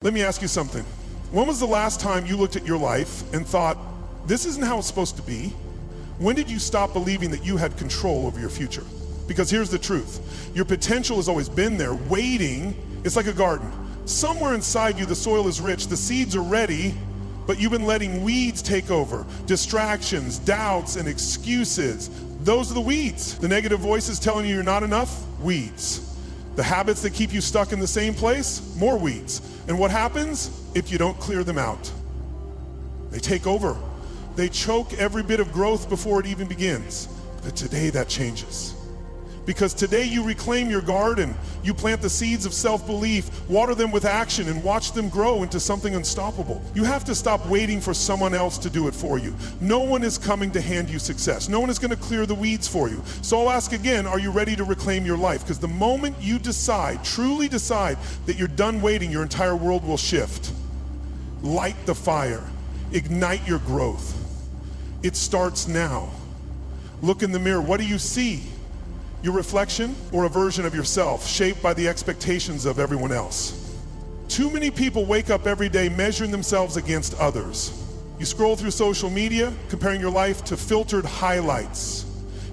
Let me ask you something. When was the last time you looked at your life and thought, this isn't how it's supposed to be? When did you stop believing that you had control over your future? Because here's the truth. Your potential has always been there, waiting. It's like a garden. Somewhere inside you, the soil is rich, the seeds are ready, but you've been letting weeds take over. Distractions, doubts, and excuses. Those are the weeds. The negative voices telling you you're not enough, weeds. The habits that keep you stuck in the same place, more weeds. And what happens if you don't clear them out? They take over. They choke every bit of growth before it even begins. But today that changes. Because today you reclaim your garden, you plant the seeds of self-belief, water them with action, and watch them grow into something unstoppable. You have to stop waiting for someone else to do it for you. No one is coming to hand you success. No one is going to clear the weeds for you. So I'll ask again, are you ready to reclaim your life? Because the moment you decide, truly decide, that you're done waiting, your entire world will shift. Light the fire. Ignite your growth. It starts now. Look in the mirror. What do you see? Your reflection or a version of yourself shaped by the expectations of everyone else? Too many people wake up every day measuring themselves against others. You scroll through social media, comparing your life to filtered highlights.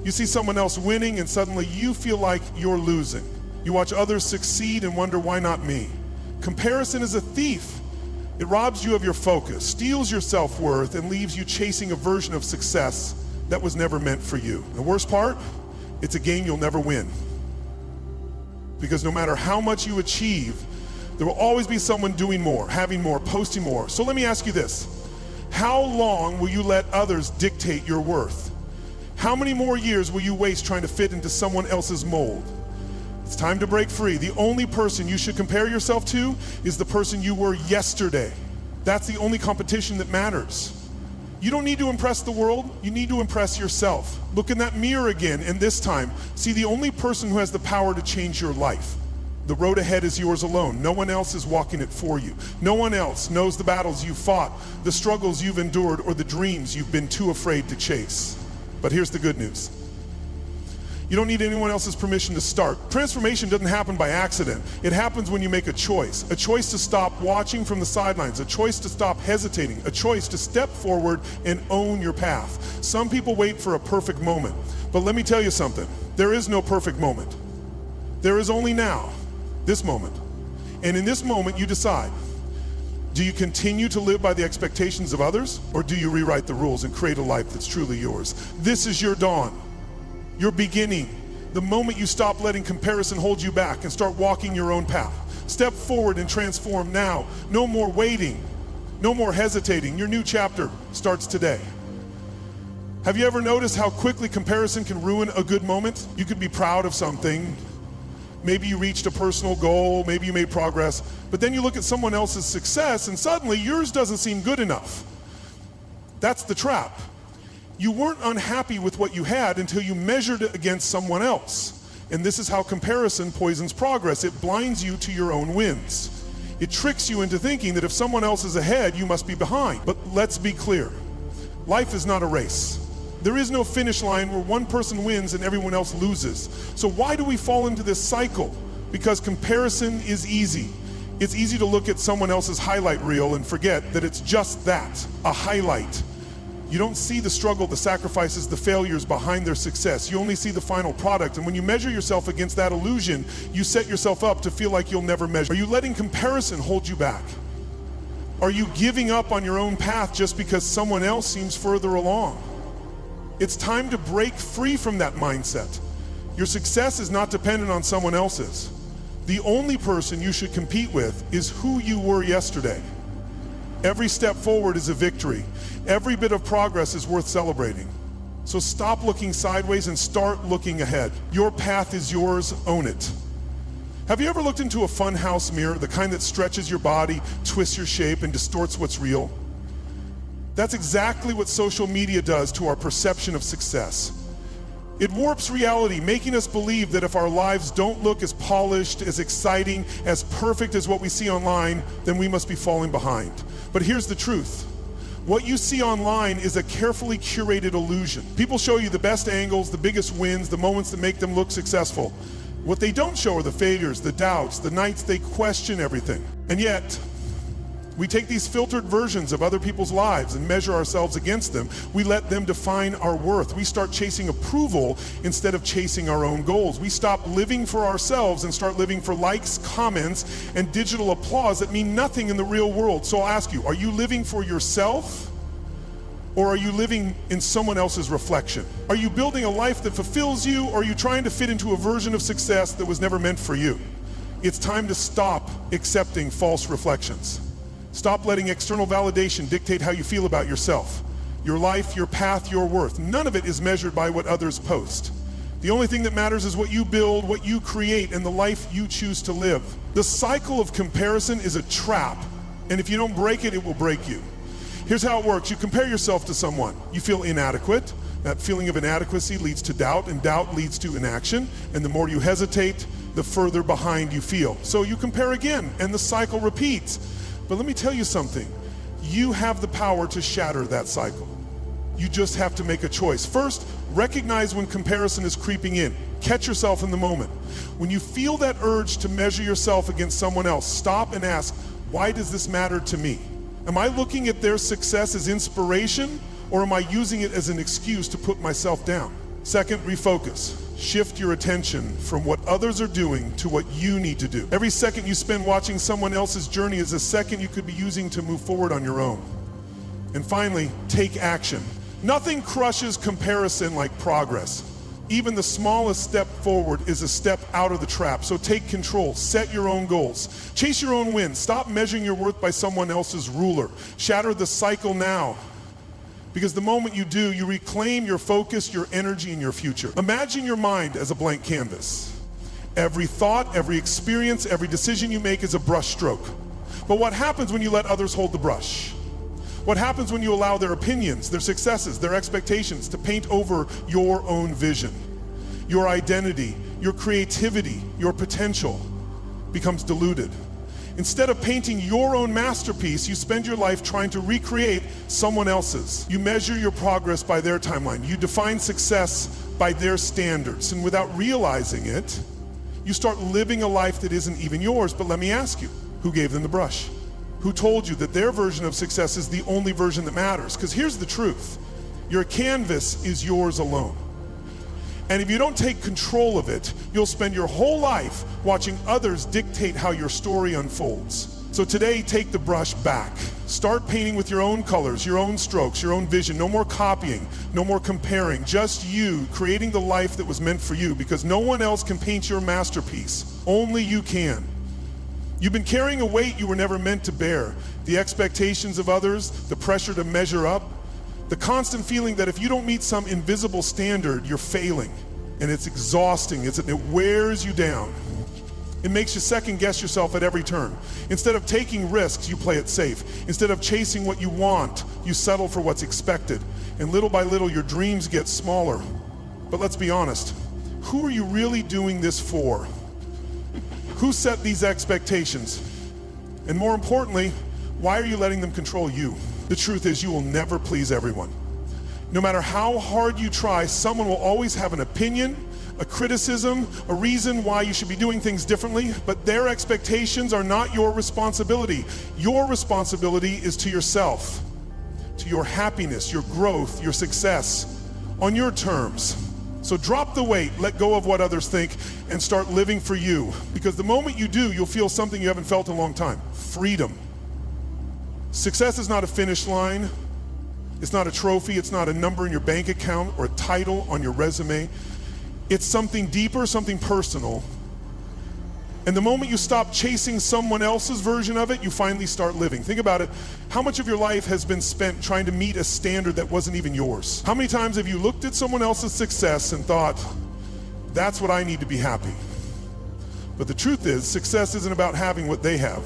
You see someone else winning and suddenly you feel like you're losing. You watch others succeed and wonder, why not me? Comparison is a thief. It robs you of your focus, steals your self-worth, and leaves you chasing a version of success that was never meant for you. The worst part? It's a game you'll never win. Because no matter how much you achieve, there will always be someone doing more, having more, posting more. So let me ask you this. How long will you let others dictate your worth? How many more years will you waste trying to fit into someone else's mold? It's time to break free. The only person you should compare yourself to is the person you were yesterday. That's the only competition that matters. You don't need to impress the world, you need to impress yourself. Look in that mirror again, and this time, see the only person who has the power to change your life. The road ahead is yours alone. No one else is walking it for you. No one else knows the battles you've fought, the struggles you've endured, or the dreams you've been too afraid to chase. But here's the good news. You don't need anyone else's permission to start. Transformation doesn't happen by accident. It happens when you make a choice to stop watching from the sidelines, a choice to stop hesitating, a choice to step forward and own your path. Some people wait for a perfect moment, but let me tell you something. There is no perfect moment. There is only now, this moment. And in this moment, you decide, do you continue to live by the expectations of others, or do you rewrite the rules and create a life that's truly yours? This is your dawn. Your beginning, the moment you stop letting comparison hold you back and start walking your own path. Step forward and transform now. No more waiting, no more hesitating. Your new chapter starts today. Have you ever noticed how quickly comparison can ruin a good moment? You could be proud of something. Maybe you reached a personal goal, maybe you made progress, but then you look at someone else's success and suddenly yours doesn't seem good enough. That's the trap. You weren't unhappy with what you had until you measured it against someone else. And this is how comparison poisons progress. It blinds you to your own wins. It tricks you into thinking that if someone else is ahead, you must be behind. But let's be clear. Life is not a race. There is no finish line where one person wins and everyone else loses. So why do we fall into this cycle? Because comparison is easy. It's easy to look at someone else's highlight reel and forget that it's just that, a highlight. You don't see the struggle, the sacrifices, the failures behind their success. You only see the final product. And when you measure yourself against that illusion, you set yourself up to feel like you'll never measure. Are you letting comparison hold you back? Are you giving up on your own path just because someone else seems further along? It's time to break free from that mindset. Your success is not dependent on someone else's. The only person you should compete with is who you were yesterday. Every step forward is a victory. Every bit of progress is worth celebrating. So stop looking sideways and start looking ahead. Your path is yours, own it. Have you ever looked into a funhouse mirror, the kind that stretches your body, twists your shape, and distorts what's real? That's exactly what social media does to our perception of success. It warps reality, making us believe that if our lives don't look as polished, as exciting, as perfect as what we see online, then we must be falling behind. But here's the truth. What you see online is a carefully curated illusion. People show you the best angles, the biggest wins, the moments that make them look successful. What they don't show are the failures, the doubts, the nights they question everything. And yet, We take these filtered versions of other people's lives and measure ourselves against them. We let them define our worth. We start chasing approval instead of chasing our own goals. We stop living for ourselves and start living for likes, comments, and digital applause that mean nothing in the real world. So I'll ask you, are you living for yourself? Or are you living in someone else's reflection? Are you building a life that fulfills you, or are you trying to fit into a version of success that was never meant for you? It's time to stop accepting false reflections. Stop letting external validation dictate how you feel about yourself, your life, your path, your worth. None of it is measured by what others post. The only thing that matters is what you build, what you create, and the life you choose to live. The cycle of comparison is a trap, and if you don't break it, it will break you. Here's how it works. You compare yourself to someone. You feel inadequate. That feeling of inadequacy leads to doubt, and doubt leads to inaction. And the more you hesitate, the further behind you feel. So you compare again, and the cycle repeats. But let me tell you something. You have the power to shatter that cycle. You just have to make a choice. First, recognize when comparison is creeping in. Catch yourself in the moment. When you feel that urge to measure yourself against someone else, stop and ask, why does this matter to me? Am I looking at their success as inspiration, or am I using it as an excuse to put myself down? Second, refocus. Shift your attention from what others are doing to what you need to do. Every second you spend watching someone else's journey is a second you could be using to move forward on your own. And finally, take action. Nothing crushes comparison like progress. Even the smallest step forward is a step out of the trap. So take control, set your own goals, chase your own wins. Stop measuring your worth by someone else's ruler. Shatter the cycle now. Because the moment you do, you reclaim your focus, your energy, and your future. Imagine your mind as a blank canvas. Every thought, every experience, every decision you make is a brush stroke. But what happens when you let others hold the brush? What happens when you allow their opinions, their successes, their expectations to paint over your own vision? Your identity, your creativity, your potential becomes diluted. Instead of painting your own masterpiece, you spend your life trying to recreate someone else's. You measure your progress by their timeline. You define success by their standards. And without realizing it, you start living a life that isn't even yours. But let me ask you, who gave them the brush? Who told you that their version of success is the only version that matters? Because here's the truth. Your canvas is yours alone. And if you don't take control of it, you'll spend your whole life watching others dictate how your story unfolds. So today, take the brush back. Start painting with your own colors, your own strokes, your own vision. No more copying, no more comparing. Just you creating the life that was meant for you, because no one else can paint your masterpiece. Only you can. You've been carrying a weight you were never meant to bear. The expectations of others, the pressure to measure up, the constant feeling that if you don't meet some invisible standard, you're failing. And it's exhausting, it wears you down. It makes you second guess yourself at every turn. Instead of taking risks, you play it safe. Instead of chasing what you want, you settle for what's expected. And little by little, your dreams get smaller. But let's be honest, who are you really doing this for? Who set these expectations? And more importantly, why are you letting them control you? The truth is, you will never please everyone. No matter how hard you try, someone will always have an opinion, a criticism, a reason why you should be doing things differently, but their expectations are not your responsibility. Your responsibility is to yourself, to your happiness, your growth, your success, on your terms. So drop the weight, let go of what others think, and start living for you. Because the moment you do, you'll feel something you haven't felt in a long time: freedom. Success is not a finish line. It's not a trophy. It's not a number in your bank account or a title on your resume. It's something deeper, something personal. And the moment you stop chasing someone else's version of it, you finally start living. Think about it. How much of your life has been spent trying to meet a standard that wasn't even yours? How many times have you looked at someone else's success and thought, that's what I need to be happy? But the truth is, success isn't about having what they have.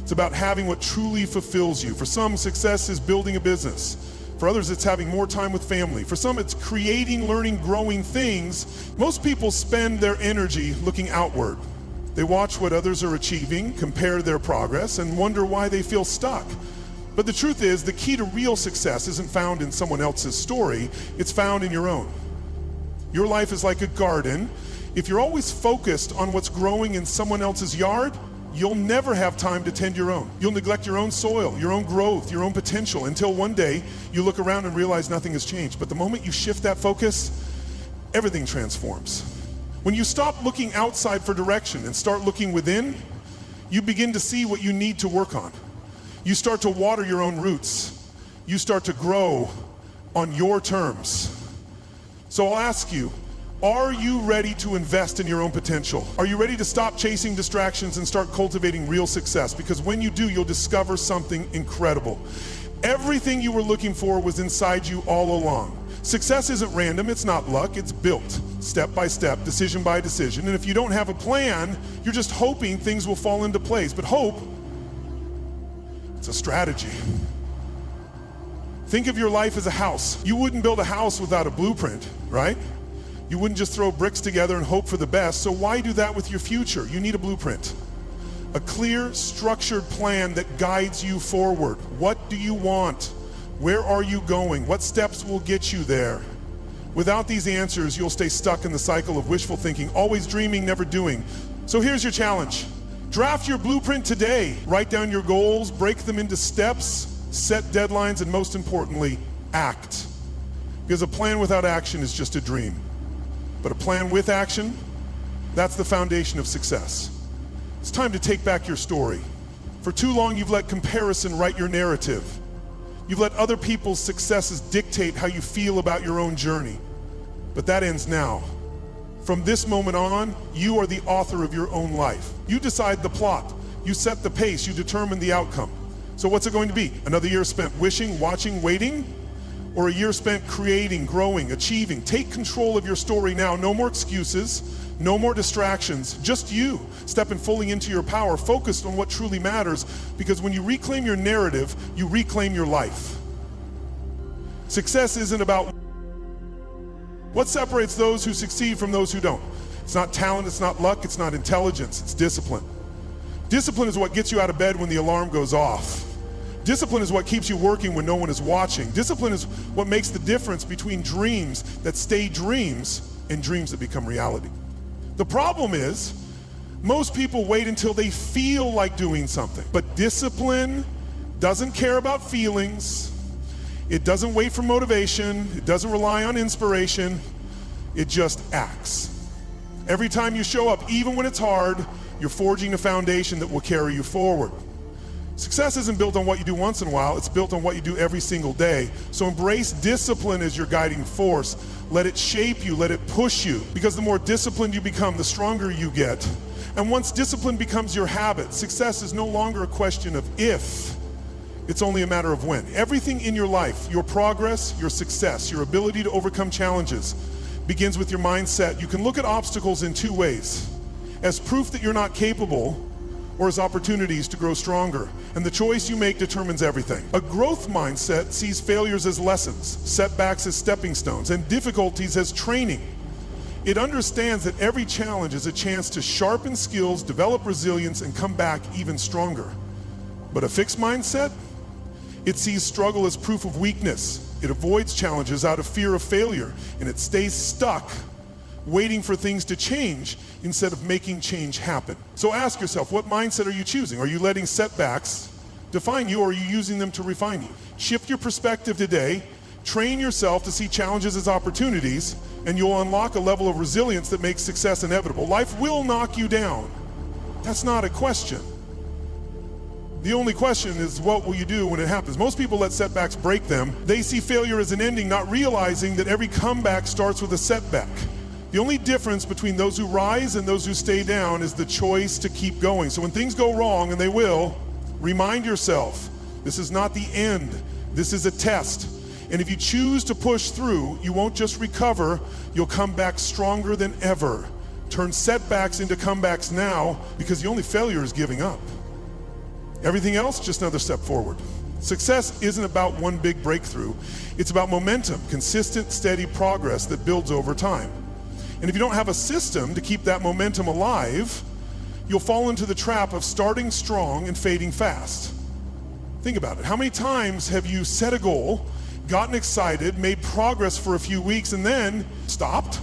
It's about having what truly fulfills you. For some, success is building a business. For others, it's having more time with family. For some, it's creating, learning, growing things. Most people spend their energy looking outward. They watch what others are achieving, compare their progress, and wonder why they feel stuck. But the truth is, the key to real success isn't found in someone else's story. It's found in your own. Your life is like a garden. If you're always focused on what's growing in someone else's yard, you'll never have time to tend your own. You'll neglect your own soil, your own growth, your own potential, until one day you look around and realize nothing has changed. But the moment you shift that focus, everything transforms. When you stop looking outside for direction and start looking within, you begin to see what you need to work on. You start to water your own roots. You start to grow on your terms. So I'll ask you, are you ready to invest in your own potential? Are you ready to stop chasing distractions and start cultivating real success? Because when you do, you'll discover something incredible. Everything you were looking for was inside you all along. Success isn't random, it's not luck, it's built step by step, decision by decision. And if you don't have a plan, you're just hoping things will fall into place. But hope, it's a strategy. Think of your life as a house. You wouldn't build a house without a blueprint, right? You wouldn't just throw bricks together and hope for the best. So why do that with your future? You need a blueprint. A clear, structured plan that guides you forward. What do you want? Where are you going? What steps will get you there? Without these answers, you'll stay stuck in the cycle of wishful thinking, always dreaming, never doing. So here's your challenge. Draft your blueprint today. Write down your goals, break them into steps, set deadlines, and most importantly, act. Because a plan without action is just a dream. But a plan with action, that's the foundation of success. It's time to take back your story. For too long, you've let comparison write your narrative. You've let other people's successes dictate how you feel about your own journey. But that ends now. From this moment on, you are the author of your own life. You decide the plot. You set the pace. You determine the outcome. So what's it going to be? Another year spent wishing, watching, waiting? Or a year spent creating, growing, achieving? Take control of your story now. No more excuses. No more distractions, just you stepping fully into your power, focused on what truly matters, because when you reclaim your narrative, you reclaim your life. Success isn't about what separates those who succeed from those who don't. It's not talent, it's not luck, it's not intelligence, it's discipline. Discipline is what gets you out of bed when the alarm goes off. Discipline is what keeps you working when no one is watching. Discipline is what makes the difference between dreams that stay dreams and dreams that become reality. The problem is, most people wait until they feel like doing something. But discipline doesn't care about feelings. It doesn't wait for motivation. It doesn't rely on inspiration. It just acts. Every time you show up, even when it's hard, you're forging a foundation that will carry you forward. Success isn't built on what you do once in a while, it's built on what you do every single day. So embrace discipline as your guiding force. Let it shape you, let it push you, because the more disciplined you become, the stronger you get. And once discipline becomes your habit, success is no longer a question of if, it's only a matter of when. Everything in your life, your progress, your success, your ability to overcome challenges, begins with your mindset. You can look at obstacles in two ways: as proof that you're not capable, or as opportunities to grow stronger. And the choice you make determines everything. A growth mindset sees failures as lessons, setbacks as stepping stones, and difficulties as training. It understands that every challenge is a chance to sharpen skills, develop resilience, and come back even stronger. But a fixed mindset, it sees struggle as proof of weakness. It avoids challenges out of fear of failure, and it stays stuck waiting for things to change instead of making change happen. So ask yourself, what mindset are you choosing? Are you letting setbacks define you, or are you using them to refine you? Shift your perspective today, train yourself to see challenges as opportunities, and you'll unlock a level of resilience that makes success inevitable. Life will knock you down. That's not a question. The only question is, what will you do when it happens? Most people let setbacks break them. They see failure as an ending, not realizing that every comeback starts with a setback. The only difference between those who rise and those who stay down is the choice to keep going. So when things go wrong, and they will, remind yourself, this is not the end. This is a test. And if you choose to push through, you won't just recover, you'll come back stronger than ever. Turn setbacks into comebacks now, because the only failure is giving up. Everything else, just another step forward. Success isn't about one big breakthrough. It's about momentum, consistent, steady progress that builds over time. And if you don't have a system to keep that momentum alive, you'll fall into the trap of starting strong and fading fast. Think about it. How many times have you set a goal, gotten excited, made progress for a few weeks, and then stopped?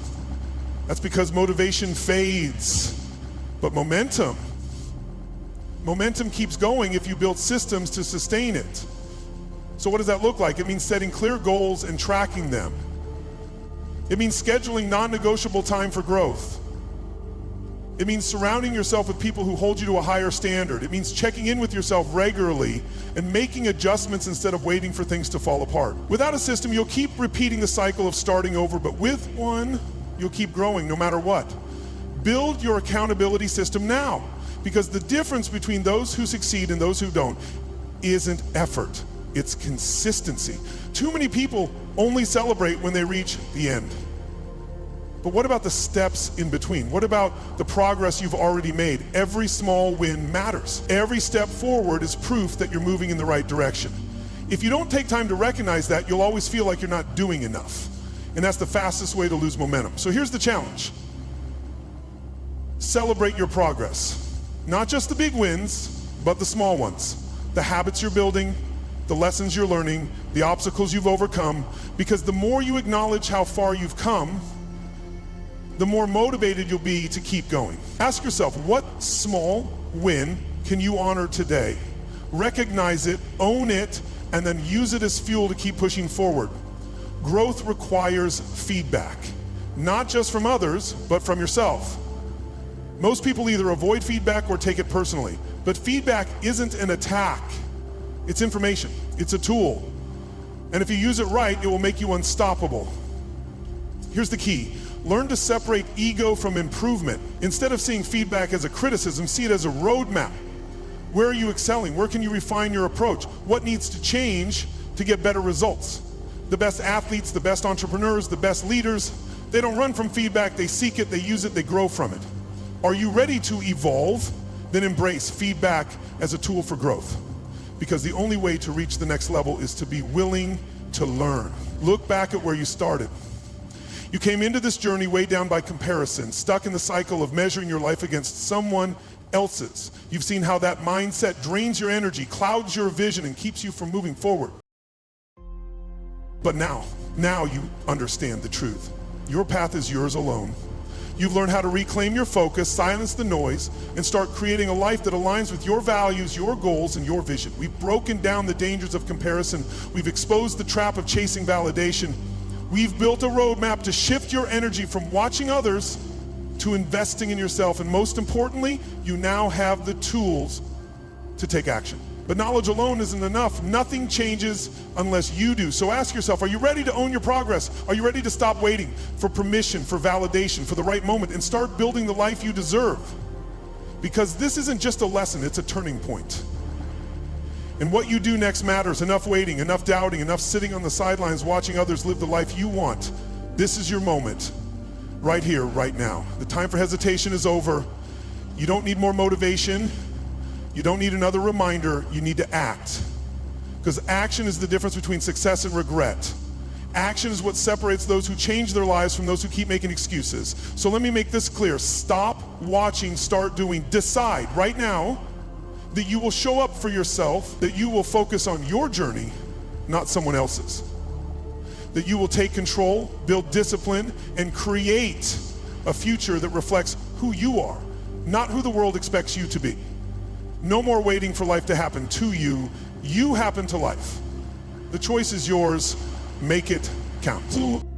That's because motivation fades. But momentum, Momentum keeps going if you build systems to sustain it. So what does that look like? It means setting clear goals and tracking them. It means scheduling non-negotiable time for growth. It means surrounding yourself with people who hold you to a higher standard. It means checking in with yourself regularly and making adjustments instead of waiting for things to fall apart. Without a system, you'll keep repeating the cycle of starting over, but with one, you'll keep growing no matter what. Build your accountability system now, because the difference between those who succeed and those who don't isn't effort, it's consistency. Too many people only celebrate when they reach the end. But what about the steps in between? What about the progress you've already made? Every small win matters. Every step forward is proof that you're moving in the right direction. If you don't take time to recognize that, you'll always feel like you're not doing enough. And that's the fastest way to lose momentum. So here's the challenge. Celebrate your progress. Not just the big wins, but the small ones. The habits you're building, the lessons you're learning, the obstacles you've overcome. Because the more you acknowledge how far you've come, the more motivated you'll be to keep going. Ask yourself, what small win can you honor today? Recognize it, own it, and then use it as fuel to keep pushing forward. Growth requires feedback, not just from others, but from yourself. Most people either avoid feedback or take it personally, but feedback isn't an attack. It's information, it's a tool. And if you use it right, it will make you unstoppable. Here's the key. Learn to separate ego from improvement. Instead of seeing feedback as a criticism, see it as a roadmap. Where are you excelling? Where can you refine your approach? What needs to change to get better results? The best athletes, the best entrepreneurs, the best leaders, they don't run from feedback, they seek it, they use it, they grow from it. Are you ready to evolve? Then embrace feedback as a tool for growth. Because the only way to reach the next level is to be willing to learn. Look back at where you started. You came into this journey weighed down by comparison, stuck in the cycle of measuring your life against someone else's. You've seen how that mindset drains your energy, clouds your vision, and keeps you from moving forward. But now you understand the truth. Your path is yours alone. You've learned how to reclaim your focus, silence the noise, and start creating a life that aligns with your values, your goals, and your vision. We've broken down the dangers of comparison. We've exposed the trap of chasing validation. We've built a roadmap to shift your energy from watching others to investing in yourself. And most importantly, you now have the tools to take action. But knowledge alone isn't enough. Nothing changes unless you do. So ask yourself, are you ready to own your progress? Are you ready to stop waiting for permission, for validation, for the right moment, and start building the life you deserve? Because this isn't just a lesson, it's a turning point. And what you do next matters. Enough waiting, enough doubting, enough sitting on the sidelines watching others live the life you want. This is your moment, right here, right now. The time for hesitation is over. You don't need more motivation. You don't need another reminder. You need to act. Because action is the difference between success and regret. Action is what separates those who change their lives from those who keep making excuses. So let me make this clear. Stop watching, start doing. Decide right now that you will show up for yourself, that you will focus on your journey, not someone else's. That you will take control, build discipline, and create a future that reflects who you are, not who the world expects you to be. No more waiting for life to happen to you. You happen to life. The choice is yours. Make it count.